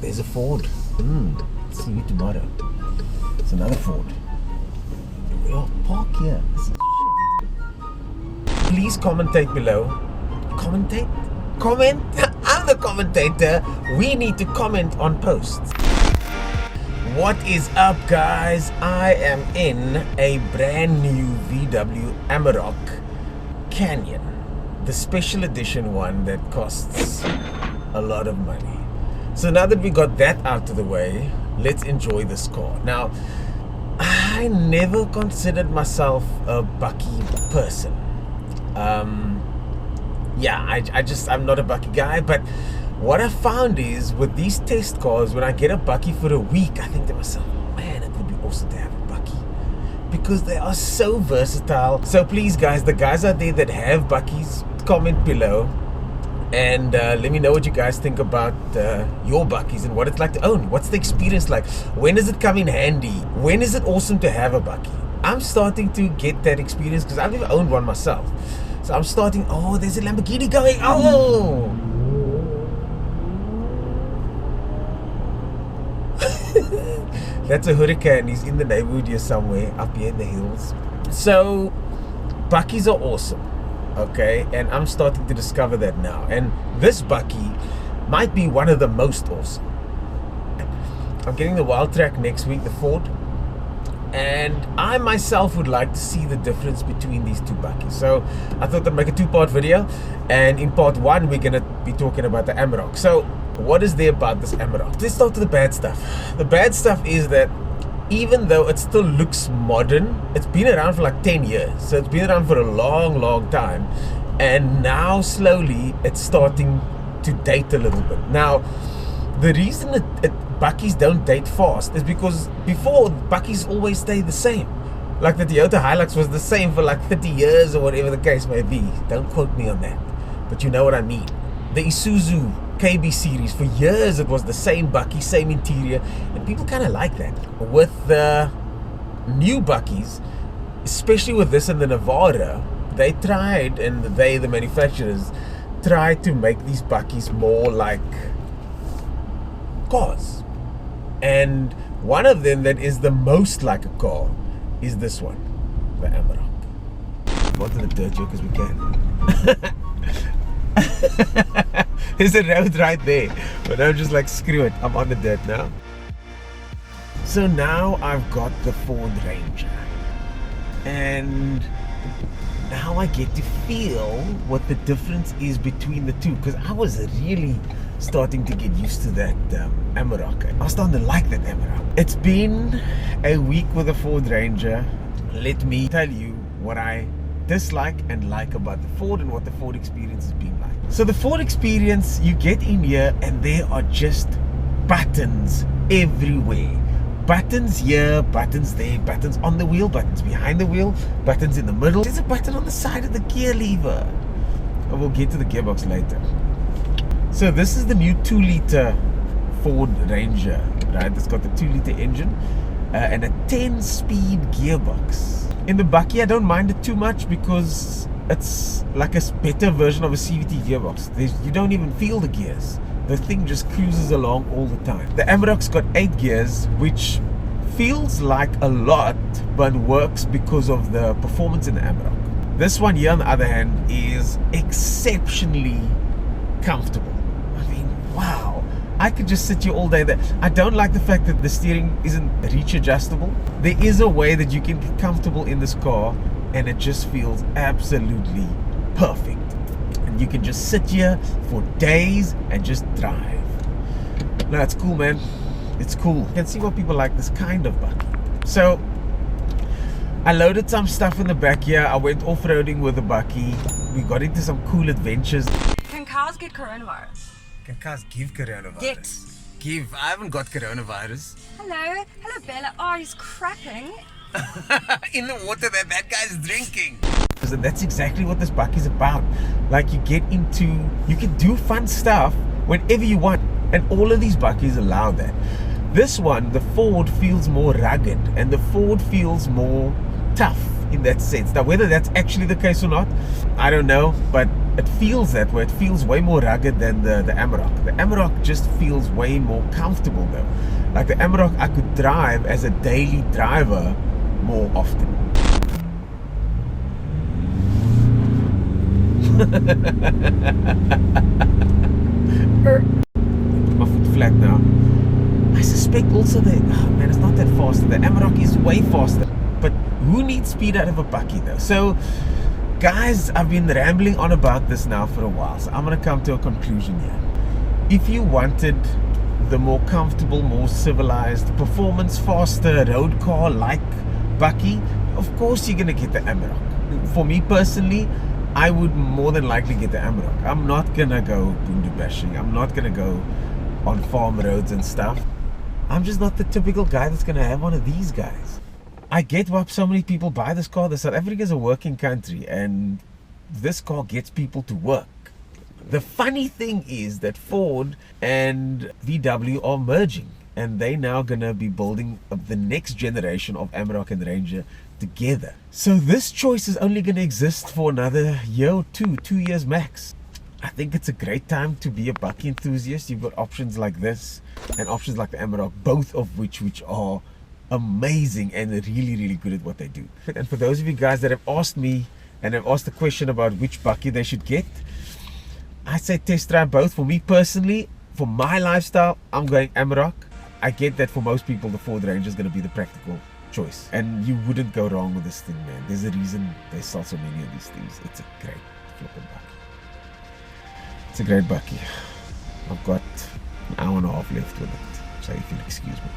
there's a Ford. See you tomorrow. It's another Ford. Oh, park here. Please commentate below. Commentate? Comment? I'm the commentator. We need to comment on posts. What is up, guys? I am in a brand new VW Amarok Canyon, the special edition one that costs a lot of money. So now that we got that out of the way, let's enjoy this car. Now, I never considered myself a Bakkie person. I'm not a Bakkie guy, but what I found is with these test cars, when I get a Bakkie for a week, I think to myself, man, it would be awesome to have a Bakkie because they are so versatile. So please, guys, the guys out there that have Bakkies, comment below and let me know what you guys think about your Bakkies and what it's like to own. What's the experience like? When does it come in handy? When is it awesome to have a Bakkie? I'm starting to get that experience because I've never owned one myself. So I'm starting, oh, there's a Lamborghini going, oh! That's a Hurricane. He's in the neighborhood here somewhere, up here in the hills. So, Bakkies are awesome, okay? And I'm starting to discover that now. And this Bakkie might be one of the most awesome. I'm getting the Wildtrack next week, the Ford. And I myself would like to see the difference between these two Bakkies. So I thought I'd make a two-part video. And in part one, we're going to be talking about the Amarok. So what is there about this Amarok? Let's start with the bad stuff. The bad stuff is that even though it still looks modern, it's been around for like 10 years. So it's been around for a long, long time. And now slowly it's starting to date a little bit. Now, the reason Bakkies don't date fast is because before, Bakkies always stay the same. Like the Toyota Hilux was the same for like 30 years or whatever the case may be. Don't quote me on that, but you know what I mean. The Isuzu KB series, for years it was the same Bakkie, same interior, and people kind of like that. With the new Bakkies, especially with this and the Nevada, they tried, and the manufacturers tried to make these Bakkies more like cars. And one of them that is the most like a car is this one, the Amarok. Go to the dirt joke as we can. There's a road right there, but I'm just like, screw it, I'm on the dirt now. So now I've got the Ford Ranger, and now I get to feel what the difference is between the two, because I was really starting to get used to that Amarok. I was starting to like that Amarok. It's been a week with the Ford Ranger. Let me tell you what I dislike and like about the Ford and what the Ford experience has been like. So the Ford experience, you get in here and there are just buttons everywhere. Buttons here, buttons there, buttons on the wheel, buttons behind the wheel, buttons in the middle. There's a button on the side of the gear lever. And we'll get to the gearbox later. So this is the new 2-liter Ford Ranger, right? It's got the 2-liter engine and a 10-speed gearbox. In the Bakkie, I don't mind it too much because it's like a better version of a CVT gearbox. You don't even feel the gears. The thing just cruises along all the time. The Amarok's got 8 gears, which feels like a lot, but works because of the performance in the Amarok. This one here, on the other hand, is exceptionally comfortable. I mean, wow. I could just sit here all day. I don't like the fact that the steering isn't reach adjustable. There is a way that you can get comfortable in this car, and it just feels absolutely perfect. And you can just sit here for days and just drive. No, it's cool, man. It's cool. You can see why people like this kind of Bakkie. So I loaded some stuff in the back here. I went off-roading with the Bakkie. We got into some cool adventures. Can cars get coronavirus? Can cars give coronavirus? Get. Give. I haven't got coronavirus. Hello. Hello, Bella. Oh, he's crapping. In the water that guy's drinking. And that's exactly what this Bakkie is about. Like, you can do fun stuff whenever you want. And all of these Bakkies allow that. This one, the Ford, feels more rugged. And the Ford feels more tough in that sense. Now, whether that's actually the case or not, I don't know. But It feels that way. It feels way more rugged than the Amarok. The Amarok just feels way more comfortable though. Like the Amarok I could drive as a daily driver more often. Put my foot flat now. I suspect also that, oh man, it's not that fast. The Amarok is way faster. But who needs speed out of a Bakkie though? So guys, I've been rambling on about this now for a while, so I'm going to come to a conclusion here. If you wanted the more comfortable, more civilized, performance faster road car like Bakkie, of course you're going to get the Amarok. For me personally, I would more than likely get the Amarok. I'm not going to go boondoe bashing. I'm not going to go on farm roads and stuff. I'm just not the typical guy that's going to have one of these guys. I get why so many people buy this car. South Africa is a working country and this car gets people to work. The funny thing is that Ford and VW are merging and they now gonna be building the next generation of Amarok and Ranger together. So this choice is only gonna exist for another year or 2 years max. I think it's a great time to be a Bakkie enthusiast. You've got options like this and options like the Amarok, both of which are amazing and really good at what they do. And for those of you guys that have asked me and have asked the question about which Bakkie they should get, I say test drive both. For me personally, for my lifestyle, I'm going Amarok. I get that for most people the Ford Ranger is going to be the practical choice, and you wouldn't go wrong with this thing, man. There's a reason they sell so many of these things. It's a great flipping Bakkie. It's a great Bakkie. I've got an hour and a half left with it, so if you'll excuse me.